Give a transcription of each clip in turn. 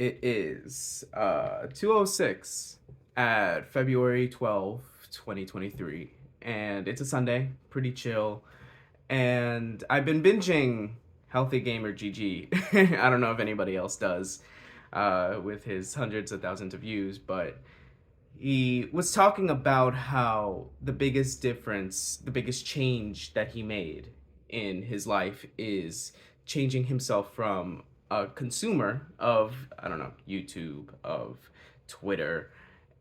It is 2:06 at February 12th, 2023, and it's a Sunday, pretty chill. And I've been binging Healthy Gamer GG. I don't know if anybody else does with his hundreds of thousands of views, but he was talking about how the biggest difference, the biggest change that he made in his life is changing himself from a consumer of, I don't know, YouTube, of Twitter,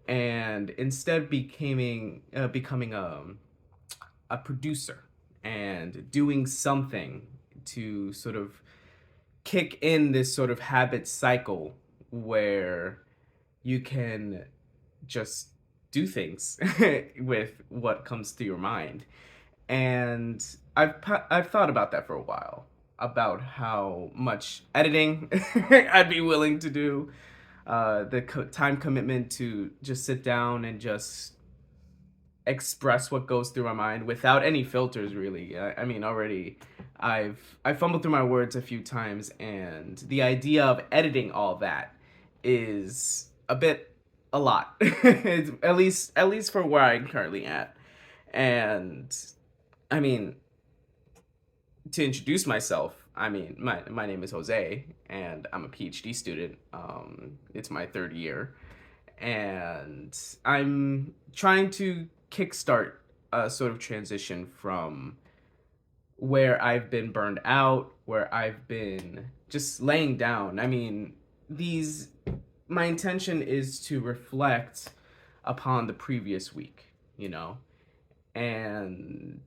and instead becoming a producer and doing something to sort of kick in this sort of habit cycle where you can just do things with what comes to your mind. And I've thought about that for a while, about how much editing I'd be willing to do, the time commitment to just sit down and just express what goes through my mind without any filters, really. I mean, already I fumbled through my words a few times, and the idea of editing all that is a lot. It's, at least for where I'm currently at. And I mean, to introduce myself, I mean, my name is Jose, and I'm a PhD student. It's my third year, and I'm trying to kickstart a sort of transition from where I've been burned out, where I've been just laying down. I mean, these my intention is to reflect upon the previous week, you know? And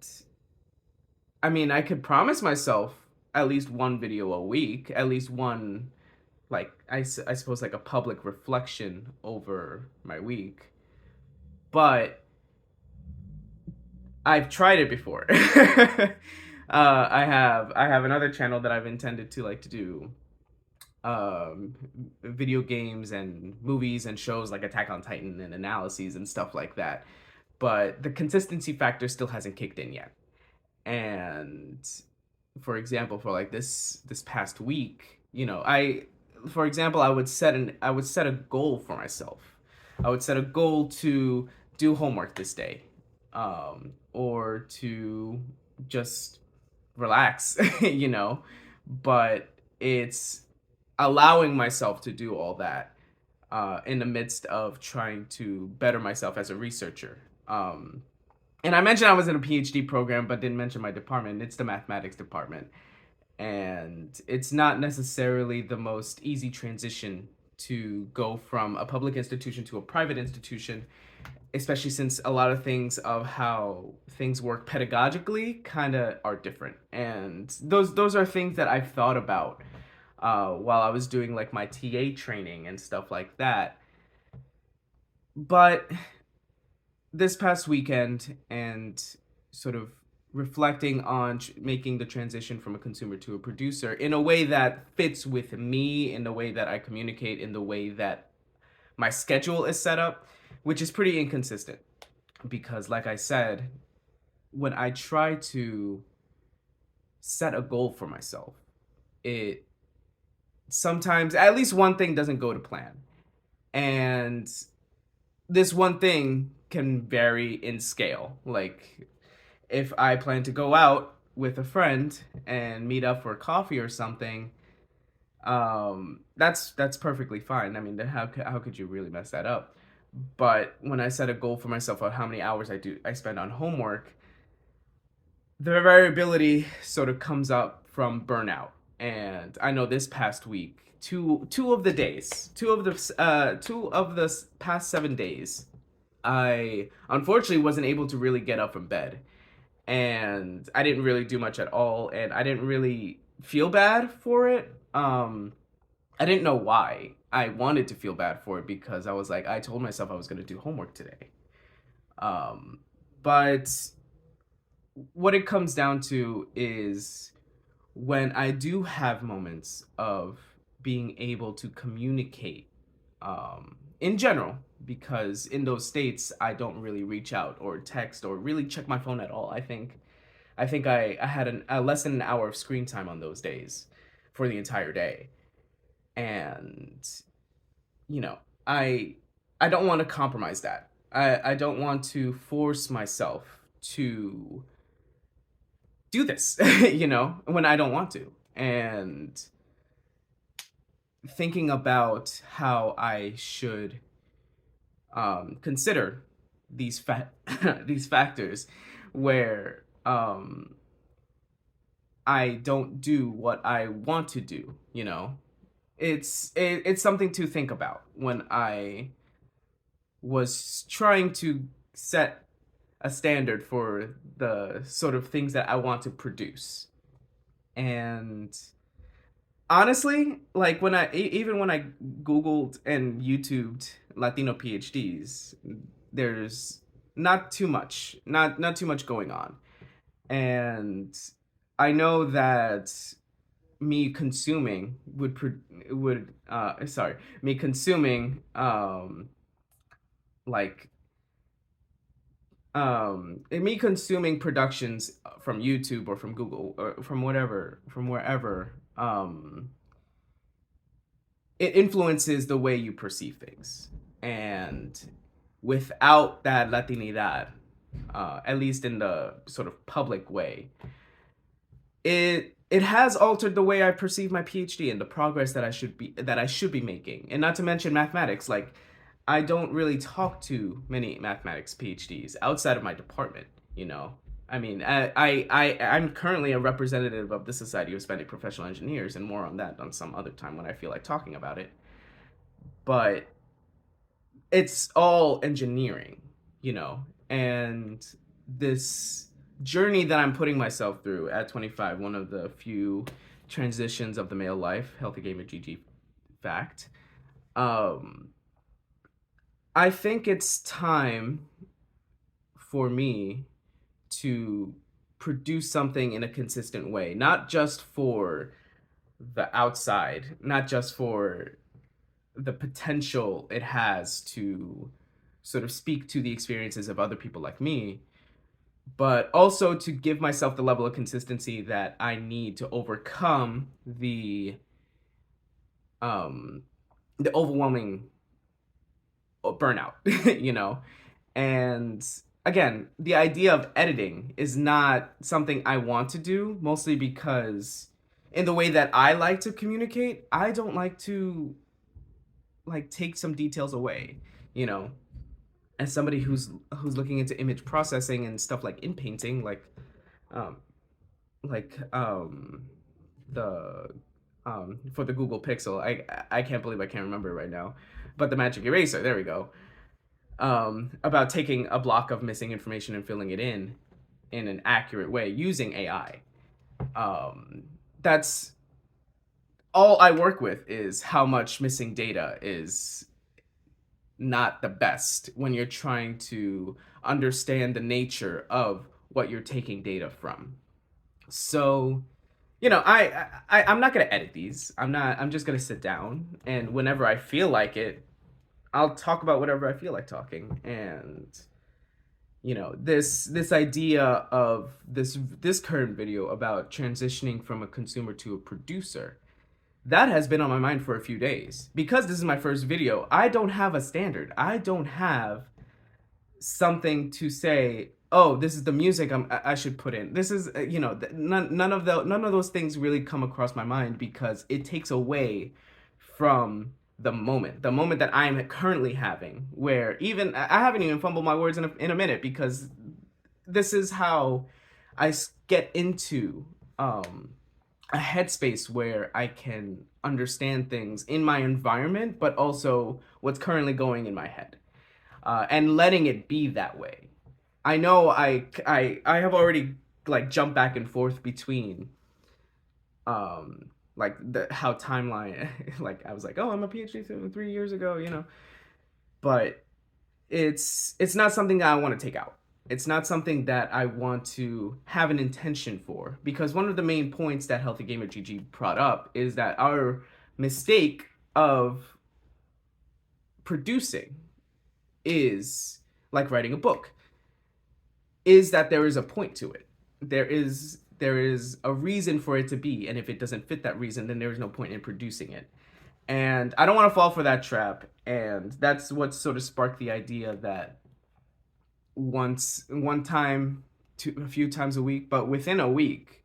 I mean, I could promise myself at least one video a week, at least one, like, I suppose, like a public reflection over my week. But I've tried it before. I have another channel that I've intended to like to do um video games and movies and shows like Attack on Titan and analyses and stuff like that. But the consistency factor still hasn't kicked in yet. And for example, for like this past week, I for example, I would set a goal for myself. I would set a goal to do homework this day, or to just relax, you know. But it's allowing myself to do all that in the midst of trying to better myself as a researcher. And I mentioned I was in a PhD program, but didn't mention my department. It's the mathematics department. And it's not necessarily the most easy transition to go from a public institution to a private institution, especially since a lot of things of how things work pedagogically kind of are different. And those are things that I've thought about while I was doing like my TA training and stuff like that. But this past weekend and sort of reflecting on making the transition from a consumer to a producer in a way that fits with me, in the way that I communicate, in the way that my schedule is set up, which is pretty inconsistent. Because, like I said, when I try to set a goal for myself, it sometimes, at least one thing doesn't go to plan. And this one thing can vary in scale. Like, if I plan to go out with a friend and meet up for coffee or something, that's perfectly fine. I mean, how could you really mess that up? But when I set a goal for myself of how many hours I spend on homework, the variability sort of comes up from burnout. And I know this past week, two of the days, two of the past 7 days, I unfortunately wasn't able to really get up from bed, and I didn't really do much at all, and I didn't really feel bad for it. I didn't know why I wanted to feel bad for it, because I was like, I told myself I was going to do homework today. Um, but what it comes down to is when I do have moments of being able to communicate, in general, because in those states I don't really reach out or text or really check my phone at all. I think I had a less than an hour of screen time on those days for the entire day. And you know, I I don't want to compromise that. I don't want to force myself to do this, when I don't want to. And thinking about how I should consider these factors where I don't do what I want to do, it's something to think about when I was trying to set a standard for the sort of things that I want to produce. And honestly, like even when I googled and YouTubed Latino PhDs, there's not too much going on. And I know that me consuming would sorry, me consuming like me consuming productions from YouTube or from Google or from wherever, it influences the way you perceive things. And without that Latinidad, at least in the sort of public way, it has altered the way I perceive my PhD and the progress that I should be making. And not to mention mathematics, like I don't really talk to many mathematics PhDs outside of my department, you know. I mean, I'm currently a representative of the Society of Hispanic Professional Engineers, and more on that on some other time when I feel like talking about it. But it's all engineering, and this journey that I'm putting myself through at 25, one of the few transitions of the male life, healthy gamer GG fact. Um, I think it's time for me to produce something in a consistent way, not just for the outside, not just for the potential it has to sort of speak to the experiences of other people like me, but also to give myself the level of consistency that I need to overcome um the overwhelming burnout, you know. And again, the idea of editing is not something I want to do, mostly because in the way that I like to communicate, I don't like to like take some details away, you know. As somebody who's looking into image processing and stuff like in painting, um like the for the Google Pixel, I can't believe I can't remember it right now, but the magic eraser, there we go. About taking a block of missing information and filling it in an accurate way using AI. That's all I work with, is how much missing data is not the best when you're trying to understand the nature of what you're taking data from. So, I'm not gonna edit these. I'm just gonna sit down, and whenever I feel like it, I'll talk about whatever I feel like talking. And this idea of this current video about transitioning from a consumer to a producer, that has been on my mind for a few days. Because this is my first video, I don't have a standard. I don't have something to say, oh, this is the music I should put in. This is, none of those things really come across my mind, because it takes away from the moment that I'm currently having, where even I haven't even fumbled my words in a minute, because this is how I get into a headspace where I can understand things in my environment, but also what's currently going in my head, and letting it be that way. I know I have already like jumped back and forth between like the how timeline like I was like, oh, I'm a PhD 3 years ago, but it's not something that I want to take out. It's not something that I want to have an intention for, because one of the main points that Healthy Gamer GG brought up is that our mistake of producing is like writing a book, is that there is a point to it. There is a reason for it to be, and if it doesn't fit that reason, then there is no point in producing it. And I don't want to fall for that trap. And that's what sort of sparked the idea that one time, a few times a week, but within a week,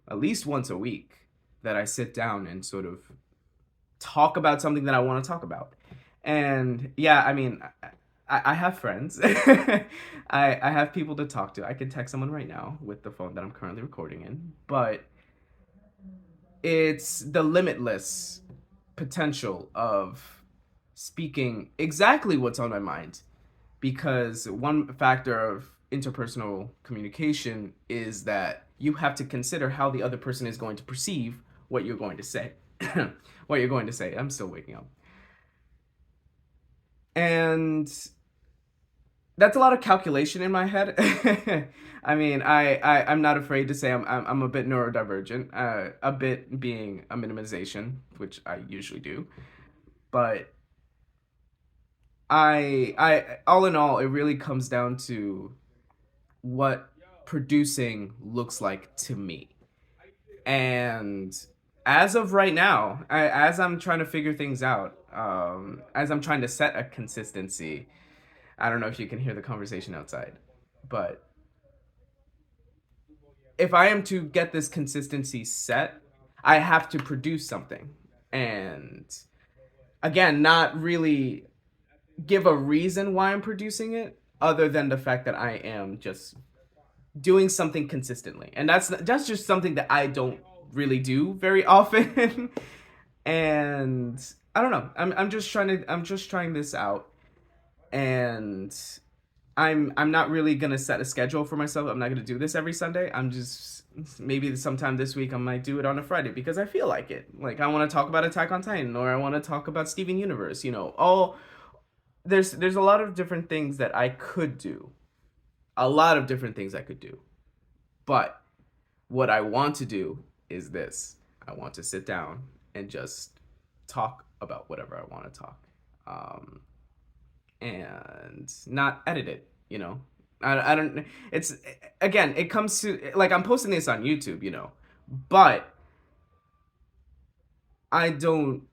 at least once a week, that I sit down and sort of talk about something that I want to talk about. And yeah, I mean, I have friends. I have people to talk to. I could text someone right now with the phone that I'm currently recording in, but it's the limitless potential of speaking exactly what's on my mind, because one factor of interpersonal communication is that you have to consider how the other person is going to perceive what you're going to say. What you're going to say. I'm still waking up. And that's a lot of calculation in my head. I mean, I'm not afraid to say I'm a bit neurodivergent, a bit being a minimization, which I usually do. But all in all, it really comes down to what producing looks like to me. And as of right now, as I'm trying to figure things out, as I'm trying to set a consistency, I don't know if you can hear the conversation outside, but if I am to get this consistency set, I have to produce something. And again, not really give a reason why I'm producing it other than the fact that I am just doing something consistently. And that's just something that I don't really do very often. And I don't know. I'm just trying this out, and I'm not really gonna set a schedule for myself. I'm not gonna do this every Sunday. I'm just maybe sometime this week I might do it on a Friday because I feel like it. Like I want to talk about Attack on Titan, or I want to talk about Steven Universe. All there's a lot of different things that I could do. A lot of different things I could do. But what I want to do is this. I want to sit down and just talk about whatever I want to talk. Um, and not edit it, I don't, it's, again, it comes to, like, I'm posting this on YouTube, but I don't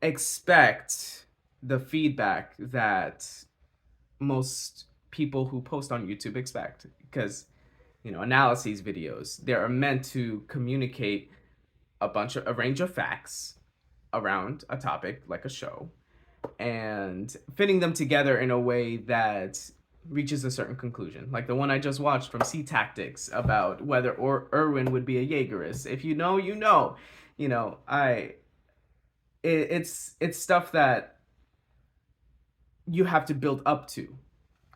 expect the feedback that most people who post on YouTube expect, because analyses videos, they are meant to communicate a range of facts around a topic like a show, and fitting them together in a way that reaches a certain conclusion. Like the one I just watched from Sea Tactics about whether Irwin would be a Jaegerist. If you know, you know. It's stuff that you have to build up to,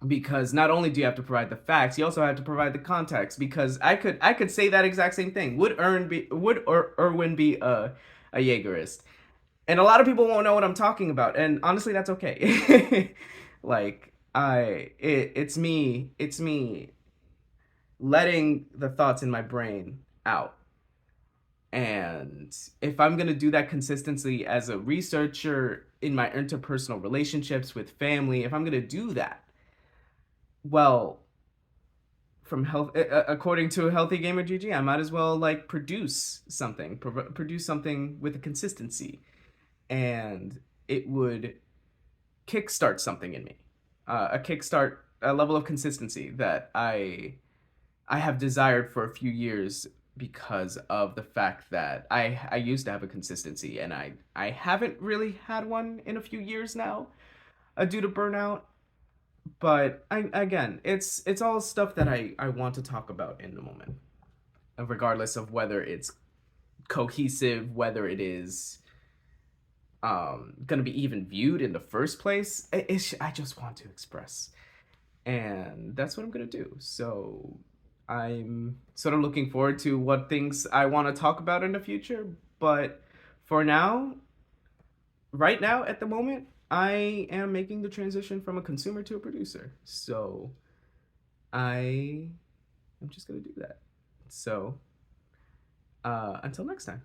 because not only do you have to provide the facts, you also have to provide the context. Because I could say that exact same thing. Irwin be a Jaegerist? And a lot of people won't know what I'm talking about, and honestly, that's okay. Like it's me letting the thoughts in my brain out. And if I'm gonna do that consistently as a researcher in my interpersonal relationships with family, if I'm gonna do that, well, from health, according to Healthy Gamer GG, I might as well like produce something with a consistency, and it would kickstart something in me, a level of consistency that I have desired for a few years, because of the fact that I used to have a consistency, and I haven't really had one in a few years now, due to burnout. But again, it's all stuff that I want to talk about in the moment, regardless of whether it's cohesive, whether it is gonna be even viewed in the first place. I just want to express, and that's what I'm gonna do. So I'm sort of looking forward to what things I want to talk about in the future. But for now, right now, at the moment, I am making the transition from a consumer to a producer. So I am just gonna do that. So until next time.